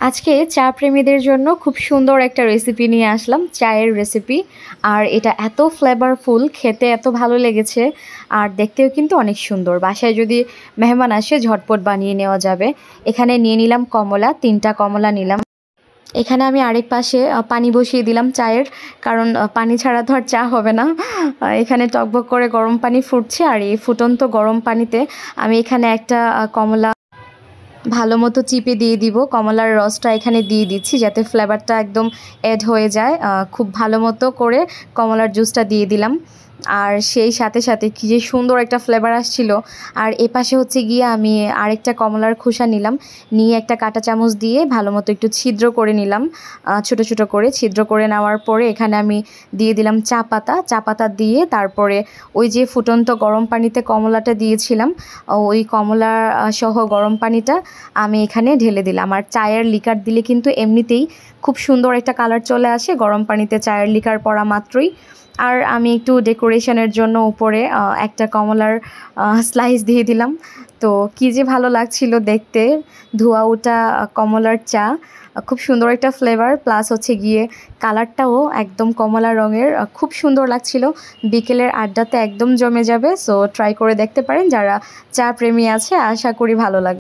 আজকে চা প্রেমীদের জন্য খুব সুন্দর একটা রেসিপি নিয়ে আসলাম, চায়ের রেসিপি। আর এটা এত ফ্লেভারফুল, খেতে এত ভালো লেগেছে, আর দেখতেও কিন্তু অনেক সুন্দর। বাসায় যদি মেহমান আসে ঝটপট বানিয়ে নেওয়া যাবে। এখানে নিয়ে নিলাম কমলা, 3টা কমলা নিলাম। এখানে আমি আরেক পাশে পানি বসিয়ে দিলাম চায়ের, কারণ পানি ছাড়া তো আর চা হবে না। এখানে টকবক করে গরম পানি ফুটছে, আর এই ফুটন্ত গরম পানিতে আমি এখানে একটা কমলা ভালো মতো চিপে দিয়ে দিব। কমলার রসটা এখানে দিয়ে দিচ্ছি যাতে ফ্লেভারটা একদম অ্যাড হয়ে যায়। খুব ভালো মতো করে কমলার জুসটা দিয়ে দিলাম, আর সেই সাথে সাথে কী যে সুন্দর একটা ফ্লেভার আসছিল। আর এপাশে হচ্ছে গিয়ে আমি আরেকটা কমলার খোসা নিলাম, নিয়ে একটা কাঁটা চামচ দিয়ে ভালো মতো একটু ছিদ্র করে নিলাম। ছোট ছোট করে ছিদ্র করে নেওয়ার পরে এখানে আমি দিয়ে দিলাম চা পাতা দিয়ে তারপরে ওই যে ফুটন্ত গরম পানিতে কমলাটা দিয়েছিলাম, ওই কমলা সহ গরম পানিটা আমি এখানে ঢেলে দিলাম। আর চায়ের লিকার দিলে কিন্তু এমনিতেই খুব সুন্দর একটা কালার চলে আসে গরম পানিতে চায়ের লিকার পড়া মাত্রই। আর আমি একটু ডেকোরেশনের জন্য উপরে একটা কমলার স্লাইস দিয়ে দিলাম। তো কী যে ভালো লাগছিল দেখতে, ধোয়া ওঠা কমলার চা, খুব সুন্দর একটা ফ্লেভার, প্লাস হচ্ছে গিয়ে কালারটাও একদম কমলা রঙের, খুব সুন্দর লাগছিল। বিকেলের আড্ডাতে একদম জমে যাবে। সো ট্রাই করে দেখতে পারেন যারা চা প্রেমী আছে, আশা করি ভালো লাগবে।